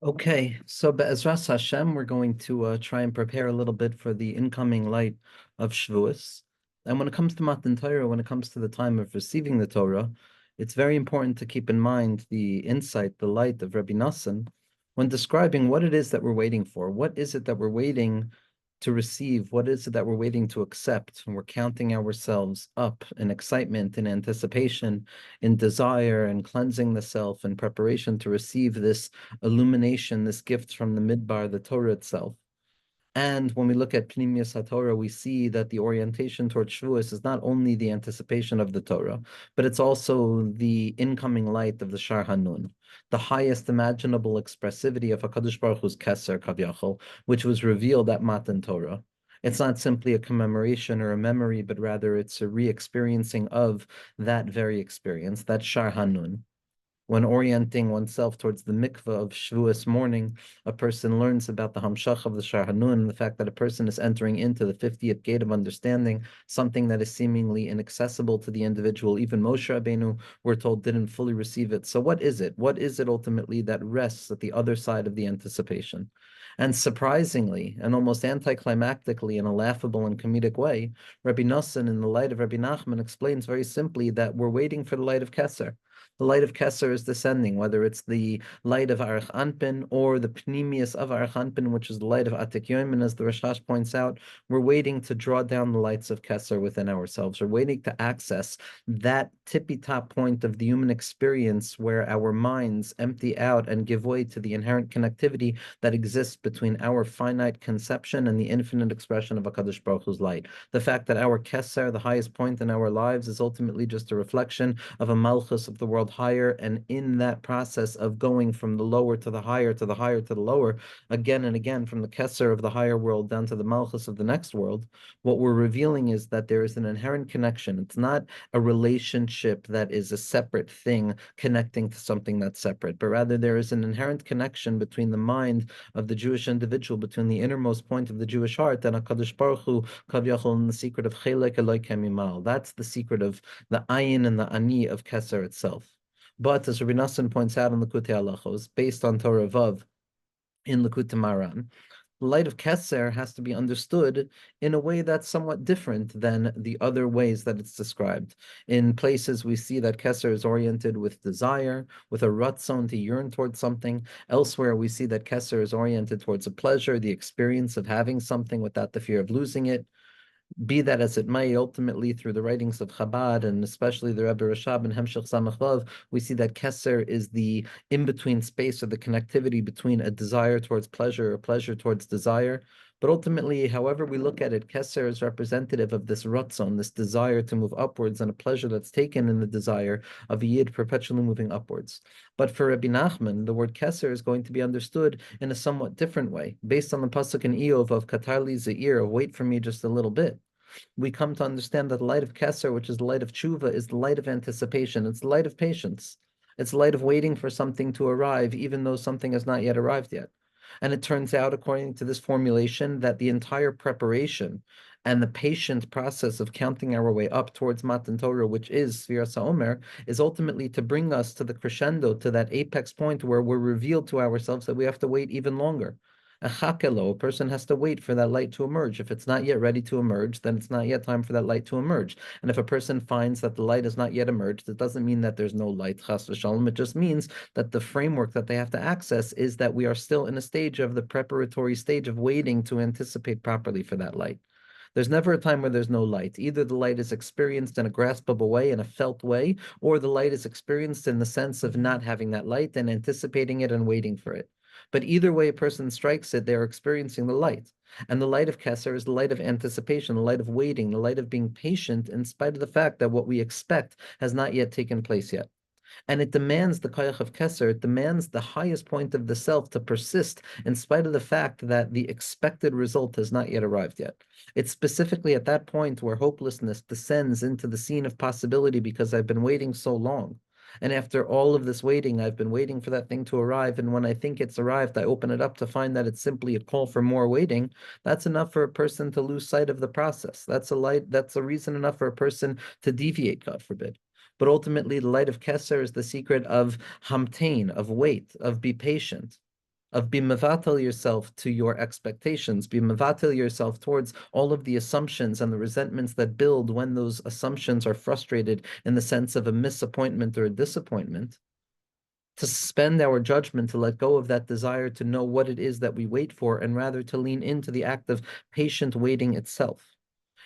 Okay, so Be'ezras Hashem, we're going to try and prepare a little bit for the incoming light of Shavuos. And when it comes to Matan Torah, when it comes to the time of receiving the Torah, it's very important to keep in mind the insight, the light of Rabbi Nassan when describing what it is that we're waiting for. What is it that we're waiting to receive? What is it that we're waiting to accept? And we're counting ourselves up in excitement, in anticipation, in desire, and cleansing the self in preparation to receive this illumination, this gift from the Midbar, the Torah itself. And when we look at Pnimius HaTorah, we see that the orientation towards Shavuos is not only the anticipation of the Torah, but it's also the incoming light of the Shar Hanun, the highest imaginable expressivity of HaKadosh Baruch Hu's Kesser Kavyachol, which was revealed at Matan Torah. It's not simply a commemoration or a memory, but rather it's a re-experiencing of that very experience, that Shar Hanun. When orienting oneself towards the mikveh of Shavuos morning, a person learns about the Hamshach of the Shar Hanun and the fact that a person is entering into the 50th gate of understanding, something that is seemingly inaccessible to the individual. Even Moshe Rabbeinu, we're told, didn't fully receive it. So what is it? What is it ultimately that rests at the other side of the anticipation? And surprisingly, and almost anticlimactically in a laughable and comedic way, Rabbi Nosson, in the light of Rabbi Nachman, explains very simply that we're waiting for the light of Kesser. The light of Kesser is descending, whether it's the light of Arach Anpin or the Pnimius of Arach Anpin, which is the light of Atik Yoimin, as the Rashash points out. We're waiting to draw down the lights of Kesser within ourselves. We're waiting to access that tippy top point of the human experience where our minds empty out and give way to the inherent connectivity that exists between our finite conception and the infinite expression of HaKadosh Baruch Hu's light. The fact that our Kesser, the highest point in our lives, is ultimately just a reflection of a Malchus of the world higher, and in that process of going from the lower to the higher to the higher to the lower, again and again, from the Kesser of the higher world down to the Malchus of the next world, what we're revealing is that there is an inherent connection. It's not a relationship that is a separate thing connecting to something that's separate, but rather there is an inherent connection between the mind of the Jewish individual, between the innermost point of the Jewish heart and HaKadosh Baruch Hu, Kavyachol, and the secret of Chelek Eloi Kemimal. That's the secret of the ayin and the ani of Kesser itself. But as Rabbi Nassan points out in Likutei Halachos, based on Torah Vav in Likutei Maran, the light of Kesser has to be understood in a way that's somewhat different than the other ways that it's described. In places, we see that Kesser is oriented with desire, with a ratzon to yearn towards something. Elsewhere, we see that Kesser is oriented towards a pleasure, the experience of having something without the fear of losing it. Be that as it may, ultimately through the writings of Chabad and especially the Rebbe Rashab and Hemshech Samach Vav, we see that Kesser is the in-between space or the connectivity between a desire towards pleasure or pleasure towards desire. But ultimately, however we look at it, Kesser is representative of this ratzon, this desire to move upwards, and a pleasure that's taken in the desire of a yid perpetually moving upwards. But for Rabbi Nachman, the word Kesser is going to be understood in a somewhat different way, based on the pasuk in Eov of Katarli Zeir, of wait for me just a little bit. We come to understand that the light of Kesser, which is the light of tshuva, is the light of anticipation. It's the light of patience. It's the light of waiting for something to arrive, even though something has not yet arrived yet. And it turns out, according to this formulation, that the entire preparation and the patient process of counting our way up towards Matan Torah, which is Sfiras HaOmer, is ultimately to bring us to the crescendo, to that apex point where we're revealed to ourselves that we have to wait even longer. A person has to wait for that light to emerge. If it's not yet ready to emerge, then it's not yet time for that light to emerge. And if a person finds that the light has not yet emerged, it doesn't mean that there's no light, chas v'shalom. It just means that the framework that they have to access is that we are still in a stage of the preparatory stage of waiting to anticipate properly for that light. There's never a time where there's no light. Either the light is experienced in a graspable way, in a felt way, or the light is experienced in the sense of not having that light and anticipating it and waiting for it. But either way a person strikes it, they're experiencing the light. And the light of Kesser is the light of anticipation, the light of waiting, the light of being patient in spite of the fact that what we expect has not yet taken place yet. And it demands the koyach of Kesser, it demands the highest point of the self to persist in spite of the fact that the expected result has not yet arrived yet. It's specifically at that point where hopelessness descends into the scene of possibility because I've been waiting so long. And after all of this waiting, I've been waiting for that thing to arrive. And when I think it's arrived, I open it up to find that it's simply a call for more waiting. That's enough for a person to lose sight of the process. That's a reason enough for a person to deviate, God forbid. But ultimately, the light of Kesser is the secret of hamtain, of wait, of be patient. of be mevatel yourself to your expectations, be mevatel yourself towards all of the assumptions and the resentments that build when those assumptions are frustrated in the sense of a misappointment or a disappointment, to suspend our judgment, to let go of that desire to know what it is that we wait for, and rather to lean into the act of patient waiting itself.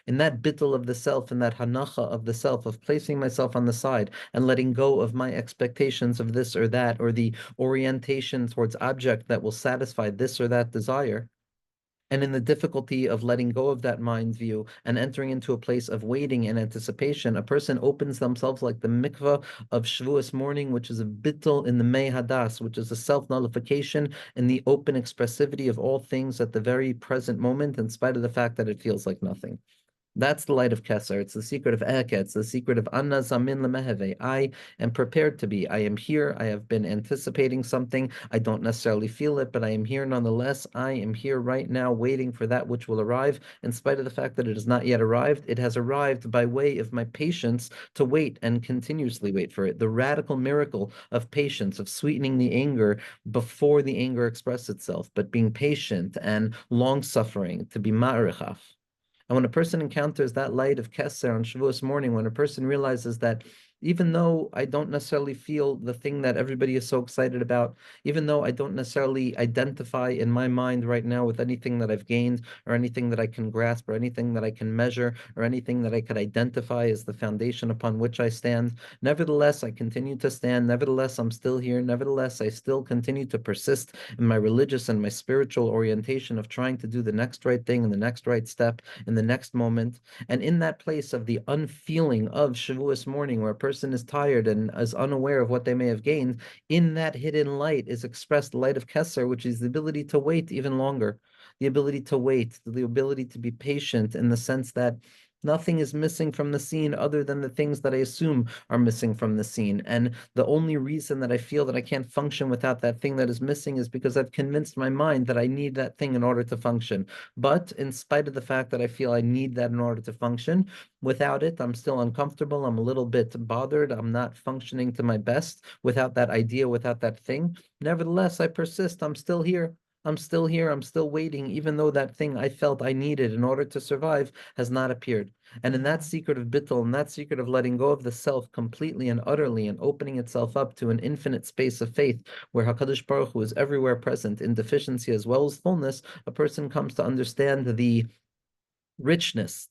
In that bittul of the self, in that hanacha of the self, of placing myself on the side and letting go of my expectations of this or that, or the orientation towards object that will satisfy this or that desire, and in the difficulty of letting go of that mind view and entering into a place of waiting and anticipation, a person opens themselves like the mikvah of Shavuos morning, which is a bittul in the Mei Hadas, which is a self-nullification in the open expressivity of all things at the very present moment, in spite of the fact that it feels like nothing. That's the light of Kesser. It's the secret of Eke. It's the secret of Anna Zamin Lemeheve. I am prepared to be. I am here. I have been anticipating something. I don't necessarily feel it, but I am here nonetheless. I am here right now waiting for that which will arrive. In spite of the fact that it has not yet arrived, it has arrived by way of my patience to wait and continuously wait for it. The radical miracle of patience, of sweetening the anger before the anger expresses itself, but being patient and long-suffering, to be ma'arichaf. And when a person encounters that light of Kesser on Shavuos morning, when a person realizes that even though I don't necessarily feel the thing that everybody is so excited about, even though I don't necessarily identify in my mind right now with anything that I've gained or anything that I can grasp or anything that I can measure or anything that I could identify as the foundation upon which I stand, nevertheless, I continue to stand. Nevertheless, I'm still here. Nevertheless, I still continue to persist in my religious and my spiritual orientation of trying to do the next right thing and the next right step in the next moment. And in that place of the unfeeling of Shavuos morning, where a person is tired and is unaware of what they may have gained, in that hidden light is expressed the light of Kesser, which is the ability to wait even longer, the ability to wait, the ability to be patient in the sense that nothing is missing from the scene other than the things that I assume are missing from the scene. And the only reason that I feel that I can't function without that thing that is missing is because I've convinced my mind that I need that thing in order to function. But in spite of the fact that I feel I need that in order to function, without it, I'm still uncomfortable. I'm a little bit bothered. I'm not functioning to my best without that idea, without that thing. Nevertheless, I persist. I'm still here. I'm still here. I'm still waiting, even though that thing I felt I needed in order to survive has not appeared. And in that secret of bittul, in that secret of letting go of the self completely and utterly and opening itself up to an infinite space of faith, where HaKadosh Baruch Hu is everywhere present in deficiency as well as fullness, a person comes to understand the richness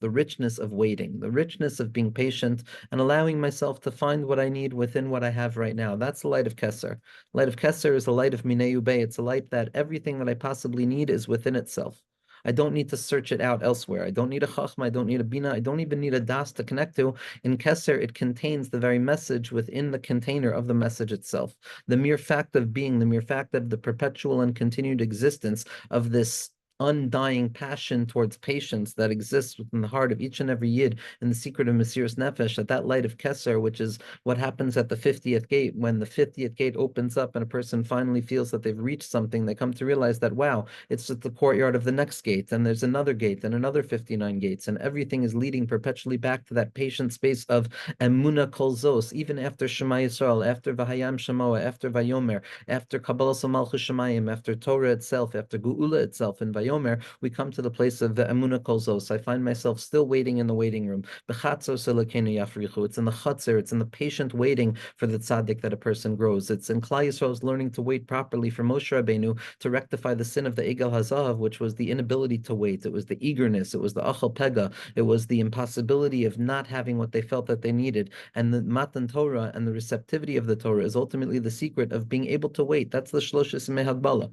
of waiting, the richness of being patient and allowing myself to find what I need within what I have right now. That's the light of Kesser. Light of Kesser is the light of Minei Ubei. It's a light that everything that I possibly need is within itself. I don't need to search it out elsewhere. I don't need a chachma. I don't need a bina. I don't even need a das to connect to. In Kesser, it contains the very message within the container of the message itself. The mere fact of being, the mere fact of the perpetual and continued existence of this undying passion towards patience that exists within the heart of each and every yid in the secret of Mesiras Nefesh, at that light of Kesser, which is what happens at the 50th gate. When the 50th gate opens up and a person finally feels that they've reached something, they come to realize that, wow, it's just the courtyard of the next gate, and there's another gate and another 59 gates, and everything is leading perpetually back to that patient space of Emuna Kol Zos, even after Shema Yisrael, after Vahayam Shemoah, after Vayomer, after Kabbalah Malchus Shemayim, after Torah itself, after Geula itself, and Vayomer, we come to the place of the Emuna Kol Zos. I find myself still waiting in the waiting room. It's in the Chatzar, it's in the patient waiting for the tzaddik that a person grows. It's in Klal Yisrael's learning to wait properly for Moshe Rabbeinu to rectify the sin of the Egel Hazav, which was the inability to wait. It was the eagerness. It was the Achal Pega. It was the impossibility of not having what they felt that they needed. And the Matan Torah and the receptivity of the Torah is ultimately the secret of being able to wait. That's the Shloshes Mehagbala.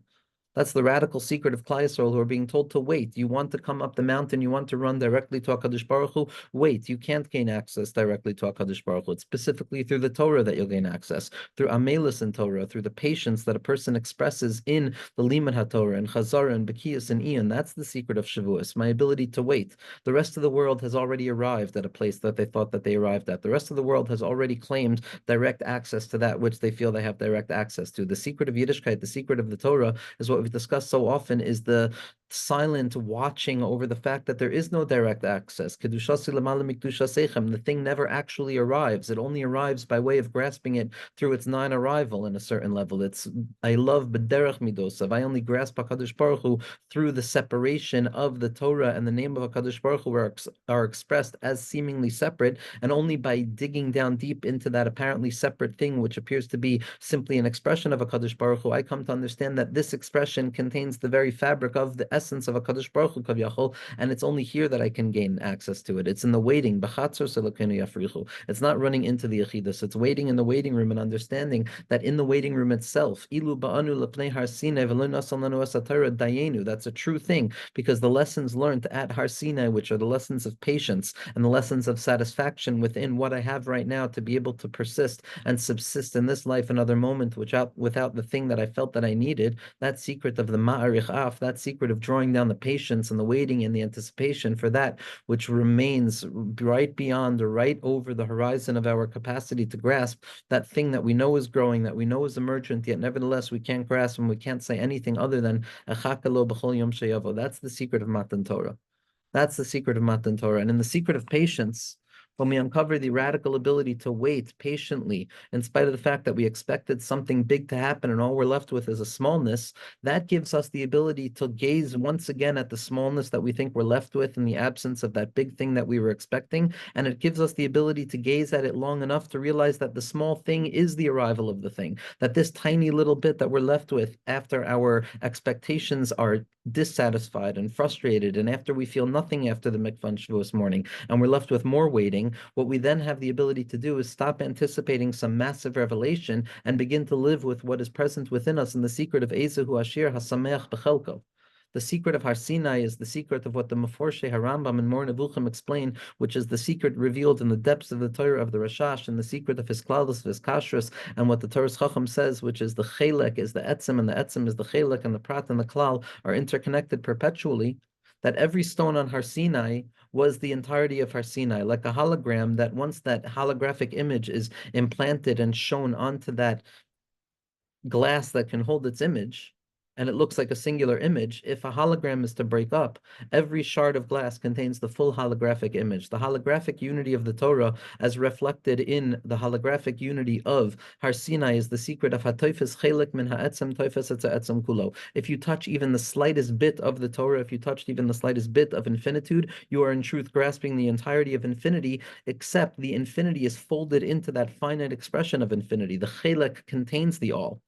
That's the radical secret of Klal Yisrael, who are being told to wait. You want to come up the mountain, you want to run directly to HaKadosh Baruch Hu, wait. You can't gain access directly to HaKadosh Baruch Hu. It's specifically through the Torah that you'll gain access, through Amelis and Torah, through the patience that a person expresses in the Limud HaTorah and Chazara and Bekiyas and Ian. That's the secret of Shavuos, my ability to wait. The rest of the world has already arrived at a place that they thought that they arrived at. The rest of the world has already claimed direct access to that which they feel they have direct access to. The secret of Yiddishkeit, the secret of the Torah, is what we've discussed so often, is the silent watching over the fact that there is no direct access. The thing never actually arrives. It only arrives by way of grasping it through its non-arrival in a certain level. It's I love b'derech midosav. I only grasp HaKadosh Baruch Hu through the separation of the Torah and the name of HaKadosh Baruch Hu are expressed as seemingly separate, and only by digging down deep into that apparently separate thing, which appears to be simply an expression of HaKadosh Baruch Hu, I come to understand that this expression contains the very fabric of the essence of HaKadosh Baruch Hu Kavyachol, and it's only here that I can gain access to it. It's in the waiting. It's not running into the Yechidus. It's waiting in the waiting room and understanding that in the waiting room itself, that's a true thing, because the lessons learned at Har Sinai, which are the lessons of patience and the lessons of satisfaction within what I have right now, to be able to persist and subsist in this life another moment without the thing that I felt that I needed, that secret of the Ma'arich Af, that secret of drawing down the patience and the waiting and the anticipation for that which remains right beyond or right over the horizon of our capacity to grasp, that thing that we know is growing, that we know is emergent, yet nevertheless we can't grasp and we can't say anything other than Echakalo b'chol yom sheyavo. That's the secret of Matan Torah. That's the secret of Matan Torah. And in the secret of patience, when we uncover the radical ability to wait patiently, in spite of the fact that we expected something big to happen and all we're left with is a smallness, that gives us the ability to gaze once again at the smallness that we think we're left with in the absence of that big thing that we were expecting. And it gives us the ability to gaze at it long enough to realize that the small thing is the arrival of the thing, that this tiny little bit that we're left with after our expectations are dissatisfied and frustrated, and after we feel nothing after the mikvah Shavuos morning, and we're left with more waiting, what we then have the ability to do is stop anticipating some massive revelation and begin to live with what is present within us in the secret of Ezehu Ashir Hasameach Bechelko. The secret of Har Sinai is the secret of what the Meforshe Harambam and Mor Nevuchim explain, which is the secret revealed in the depths of the Torah of the Rashash, and the secret of his Klalus, his Kashrus, and what the Torah's Chacham says, which is the Chelek is the Etzem, and the Etzem is the Chelek, and the Prat and the Klal are interconnected perpetually, that every stone on Har Sinai was the entirety of Har Sinai, like a hologram, that once that holographic image is implanted and shown onto that glass that can hold its image, and it looks like a singular image, if a hologram is to break up, every shard of glass contains the full holographic image. The holographic unity of the Torah, as reflected in the holographic unity of Har Sinai, is the secret of HaToifes Chelik min HaEtzem Toifes Etza Etzem Kulo. If you touch even the slightest bit of the Torah, if you touched even the slightest bit of infinitude, you are in truth grasping the entirety of infinity, except the infinity is folded into that finite expression of infinity. The Chelek contains the all.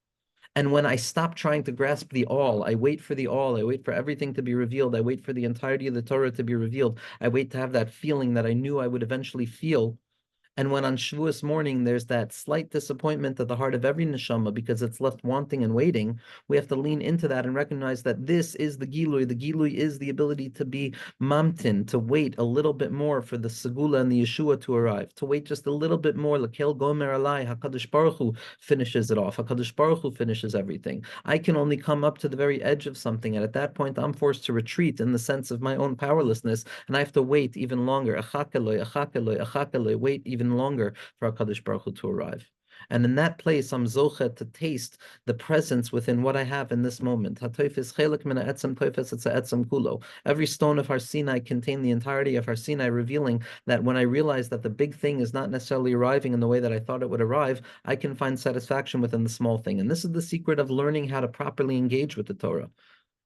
And when I stop trying to grasp the all, I wait for the all, I wait for everything to be revealed, I wait for the entirety of the Torah to be revealed, I wait to have that feeling that I knew I would eventually feel. And when on Shavuos morning there's that slight disappointment at the heart of every neshama because it's left wanting and waiting, we have to lean into that and recognize that this is the gilui. The gilui is the ability to be mamtin, to wait a little bit more for the segula and the Yeshua to arrive, to wait just a little bit more. Lakel gomer alai, HaKadosh Baruch Hu finishes it off. HaKadosh Baruch Hu finishes everything. I can only come up to the very edge of something, and at that point I'm forced to retreat in the sense of my own powerlessness, and I have to wait even longer. Wait even longer for HaKadosh Baruch Hu to arrive. And in that place, I'm zochet to taste the presence within what I have in this moment. Every stone of Har Sinai contained the entirety of Har Sinai, revealing that when I realize that the big thing is not necessarily arriving in the way that I thought it would arrive, I can find satisfaction within the small thing. And this is the secret of learning how to properly engage with the Torah.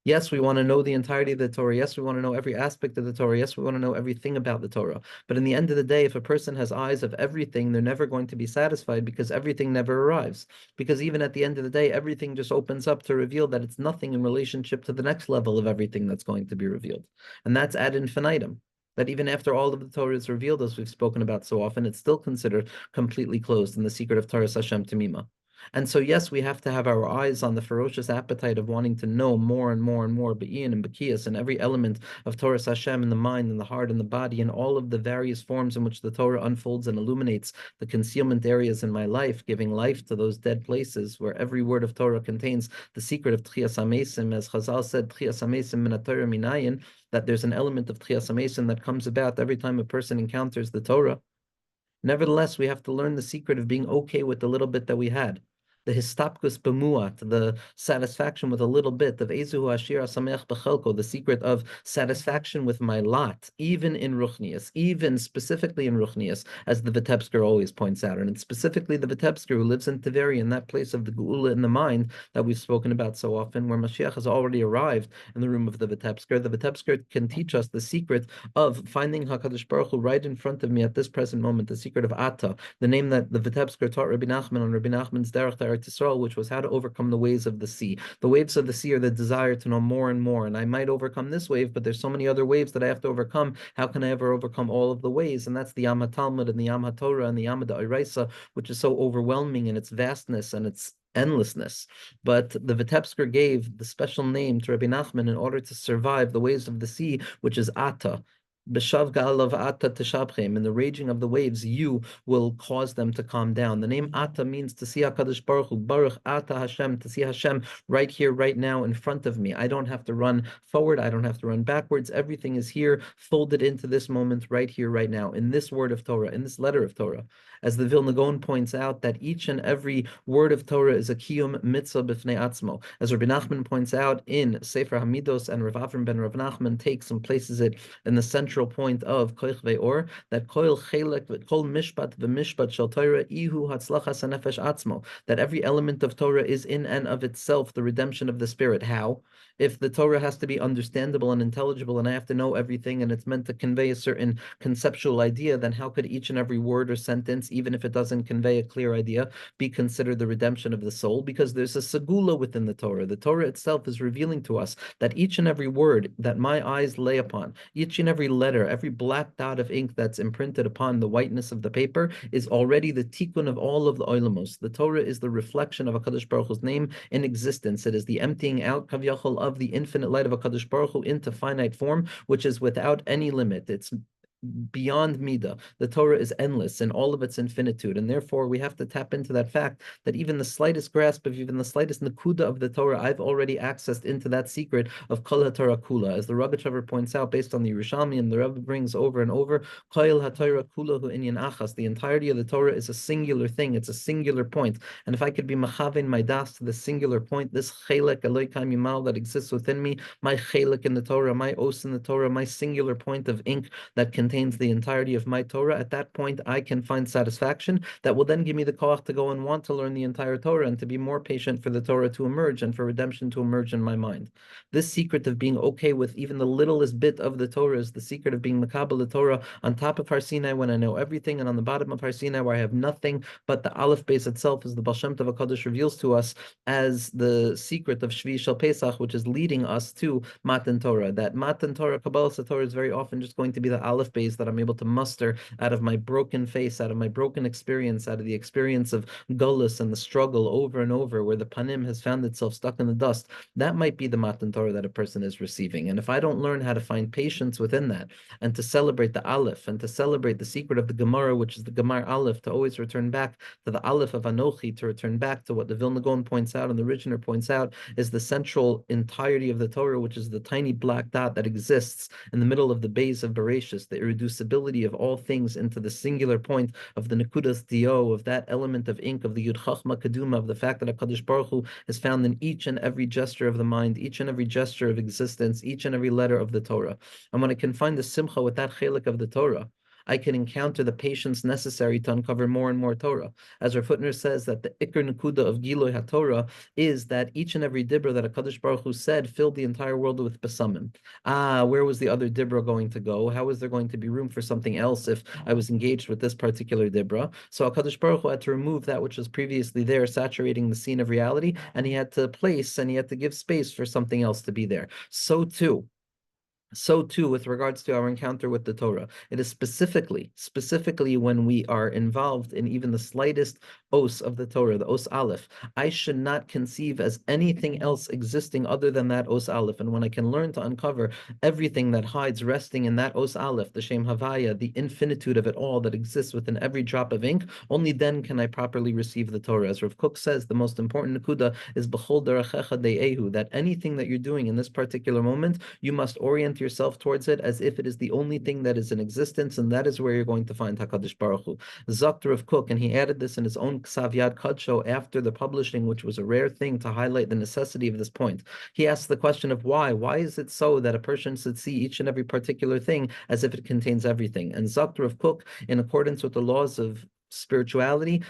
Yes, we want to know the entirety of the Torah. Yes, we want to know every aspect of the Torah. Yes, we want to know everything about the Torah. But in the end of the day, if a person has eyes of everything, they're never going to be satisfied because everything never arrives. Because even at the end of the day, everything just opens up to reveal that it's nothing in relationship to the next level of everything that's going to be revealed. And that's ad infinitum. That even after all of the Torah is revealed, as we've spoken about so often, it's still considered completely closed in the secret of Torah Hashem Tamima. And so, yes, we have to have our eyes on the ferocious appetite of wanting to know more and more and more, Be'in and Bekias, and every element of Torah Hashem in the mind and the heart and the body, and all of the various forms in which the Torah unfolds and illuminates the concealment areas in my life, giving life to those dead places where every word of Torah contains the secret of Tchias HaMesim, as Chazal said, Tchias HaMesim min HaTorah minayin, that there's an element of Tchias HaMesim that comes about every time a person encounters the Torah. Nevertheless, we have to learn the secret of being okay with the little bit that we had. the histapkus bemuat, the satisfaction with a little bit of ezuhu ashir asamech bechelko, the secret of satisfaction with my lot, even in Ruchnius, even specifically in Ruchnius, as the Vitebsker always points out, and it's specifically the Vitebsker who lives in Tveria, in that place of the Geula in the mind that we've spoken about so often, where Mashiach has already arrived in the room of the Vitebsker. The Vitebsker can teach us the secret of finding HaKadosh Baruch Hu right in front of me at this present moment, the secret of Ata, the name that the Vitebsker taught Rabbi Nachman on Rabbi Nachman's Derech Eretz Yisrael, which was how to overcome the waves of the sea. The waves of the sea are the desire to know more and more, and I might overcome this wave, but there's so many other waves that I have to overcome. How can I ever overcome all of the waves? And that's the Yam HaTalmud and the Yam HaTorah and the Yam HaDa'iraisa, which is so overwhelming in its vastness and its endlessness. But the Vitebsker gave the special name to Rabbi Nachman in order to survive the waves of the sea, which is Ata. B'shav ga'alav ata teshabchem, in the raging of the waves, you will cause them to calm down. The name Ata means to see HaKadosh Baruch Hu, Baruch Ata Hashem, to see Hashem right here, right now, in front of me. I don't have to run forward, I don't have to run backwards. Everything is here, folded into this moment, right here, right now, in this word of Torah, in this letter of Torah. As the Vilna Gaon points out, that each and every word of Torah is a kiyum mitzvah b'fnei atzmo. As Rabbi Nachman points out in Sefer Hamidos, and Rav Avram ben Rav Nachman takes and places it in the central point of Koich Ve'or, that Koil Chelek, Kol Mishpat v'Mishpat Shel Torah Ihu Hatzlachas HaNefesh Atzmo, that every element of Torah is in and of itself the redemption of the spirit. How? If the Torah has to be understandable and intelligible, and I have to know everything, and it's meant to convey a certain conceptual idea, then how could each and every word or sentence, even if it doesn't convey a clear idea, be considered the redemption of the soul? Because there's a segula within the Torah. The Torah itself is revealing to us that each and every word that my eyes lay upon, each and every letter, every black dot of ink that's imprinted upon the whiteness of the paper, is already the tikkun of all of the oilamos. The Torah is the reflection of HaKadosh Baruch Hu's name in existence. It is the emptying out, kavyachol, of the infinite light of HaKadosh Baruch Hu into finite form, which is without any limit. It's beyond Midah. The Torah is endless in all of its infinitude, and therefore we have to tap into that fact that even the slightest grasp of even the slightest nakuda of the Torah, I've already accessed into that secret of Kol HaTorah Kula. As the Rogatchover points out, based on the Yerushalmi, and the Rebbe brings over and over, Kol HaTorah Kula hu inyan achas. The entirety of the Torah is a singular thing. It's a singular point. And if I could be machaven my das to the singular point, this chelek Elokai Mimal that exists within me, my chelek in the Torah, my os in the Torah, my singular point of ink that contains the entirety of my Torah, at that point I can find satisfaction that will then give me the koach to go and want to learn the entire Torah, and to be more patient for the Torah to emerge and for redemption to emerge in my mind. This secret of being okay with even the littlest bit of the Torah is the secret of being makabel the Torah on top of Har Sinai when I know everything, and on the bottom of Har Sinai where I have nothing but the Aleph base itself, as the Baal Shem Tov HaKadosh reveals to us as the secret of Shvi Shel Pesach, which is leading us to Matan Torah. That Matan Torah, Kabbalah Torah, is very often just going to be the Aleph base that I'm able to muster out of my broken face, out of my broken experience, out of the experience of gullus and the struggle over and over, where the panim has found itself stuck in the dust. That might be the Matan Torah that a person is receiving. And if I don't learn how to find patience within that, and to celebrate the Aleph, and to celebrate the secret of the Gemara, which is the Gemar Aleph, to always return back to the Aleph of Anochi, to return back to what the Vilna Gaon points out and the Rijner points out is the central entirety of the Torah, which is the tiny black dot that exists in the middle of the base of Bereshis, the irreducibility of all things into the singular point of the Nekudas Dio, of that element of ink, of the Yud Chachma Keduma, of the fact that HaKadosh Baruch Hu is found in each and every gesture of the mind, each and every gesture of existence, each and every letter of the Torah. And when I can find the simcha with that chelik of the Torah, I can encounter the patience necessary to uncover more and more Torah. As Rav Hutner says, that the Iker Nekuda of Giloi HaTorah is that each and every dibra that HaKadosh Baruch Hu said filled the entire world with besamim. Where was the other dibra going to go? How was there going to be room for something else if I was engaged with this particular dibra? So HaKadosh Baruch Hu had to remove that which was previously there, saturating the scene of reality, and he had to place and he had to give space for something else to be there. So too, with regards to our encounter with the Torah, it is specifically when we are involved in even the slightest os of the Torah, the os aleph, I should not conceive as anything else existing other than that os aleph. And when I can learn to uncover everything that hides resting in that os aleph, the Shem Havaya, the infinitude of it all that exists within every drop of ink, only then can I properly receive the Torah. As Rav Kook says, the most important nekuda is b'chol derachecha de'ehu, that anything that you're doing in this particular moment, you must orient yourself towards it as if it is the only thing that is in existence, and that is where you're going to find HaKadosh Baruch Hu. Zakt Rav Kook, and he added this in his own Ksav Yad Kadsho after the publishing, which was a rare thing, to highlight the necessity of this point. He asks the question of why. Why is it so that a person should see each and every particular thing as if it contains everything? And Zakt Rav Kook, in accordance with the laws of spirituality,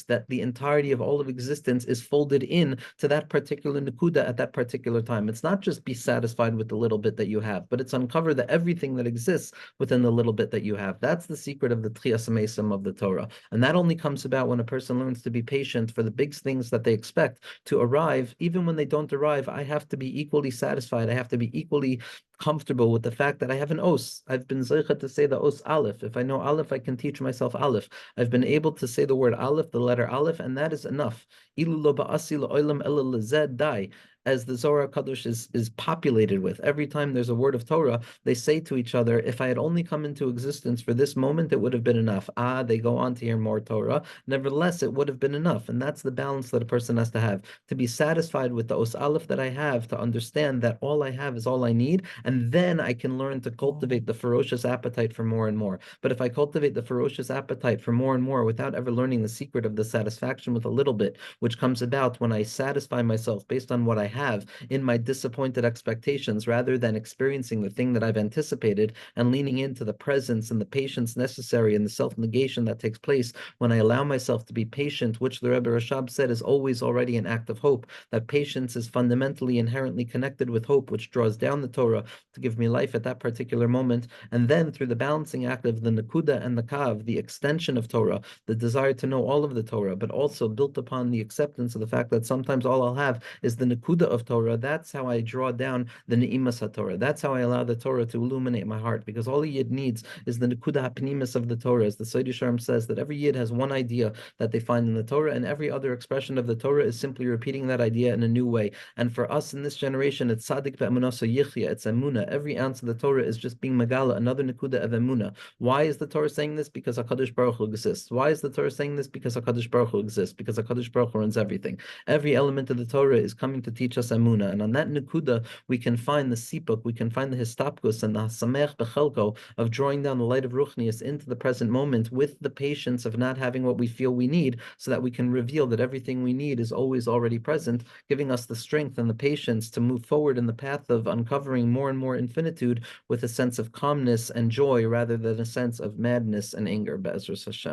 that the entirety of all of existence is folded in to that particular nakuda at that particular time. It's not just be satisfied with the little bit that you have, but it's uncover the everything that exists within the little bit that you have. That's the secret of the Tchias Mesim of the Torah. And that only comes about when a person learns to be patient for the big things that they expect to arrive. Even when they don't arrive, I have to be equally satisfied. I have to be equally comfortable with the fact that I have an os. I've been zeichet to say the os aleph. If I know aleph, I can teach myself aleph. I've been able to say the word aleph, the letter aleph, and that is enough. Ilu lo ba'asi la'olam ela lezed dai. As the Zohar Kadosh is populated with. Every time there's a word of Torah, they say to each other, if I had only come into existence for this moment, it would have been enough. They go on to hear more Torah. Nevertheless, it would have been enough. And that's the balance that a person has to have. To be satisfied with the Os Aleph that I have, to understand that all I have is all I need, and then I can learn to cultivate the ferocious appetite for more and more. But if I cultivate the ferocious appetite for more and more without ever learning the secret of the satisfaction with a little bit, which comes about when I satisfy myself based on what I have in my disappointed expectations, rather than experiencing the thing that I've anticipated and leaning into the presence and the patience necessary and the self-negation that takes place when I allow myself to be patient, which the Rebbe Rashab said is always already an act of hope, that patience is fundamentally inherently connected with hope, which draws down the Torah to give me life at that particular moment. And then through the balancing act of the Nakuda and the Kav, the extension of Torah, the desire to know all of the Torah, but also built upon the acceptance of the fact that sometimes all I'll have is the Nakuda of Torah. That's how I draw down the Ne'imas HaTorah. That's how I allow the Torah to illuminate my heart, because all a Yid needs is the Nakuda HaPnimis of the Torah. As the Sodi Sharm says, that every Yid has one idea that they find in the Torah, and every other expression of the Torah is simply repeating that idea in a new way. And for us in this generation, it's Sadik Be'emunah So Yichya, it's Emunah. Every ounce of the Torah is just being Megala, another Nakuda of Emunah. Why is the Torah saying this? Because HaKadosh Baruch Hu exists. Why is the Torah saying this? Because HaKadosh Baruch Hu exists. Because HaKadosh Baruch Hu runs everything. Every element of the Torah is coming to teach us Emunah. And on that Nakuda, we can find the Sipuk, we can find the Histapkus and the Hasamech Bechelko of drawing down the light of Ruchnius into the present moment with the patience of not having what we feel we need, so that we can reveal that everything we need is always already present, giving us the strength and the patience to move forward in the path of uncovering more and more infinitude with a sense of calmness and joy rather than a sense of madness and anger. Be'ezras Hashem.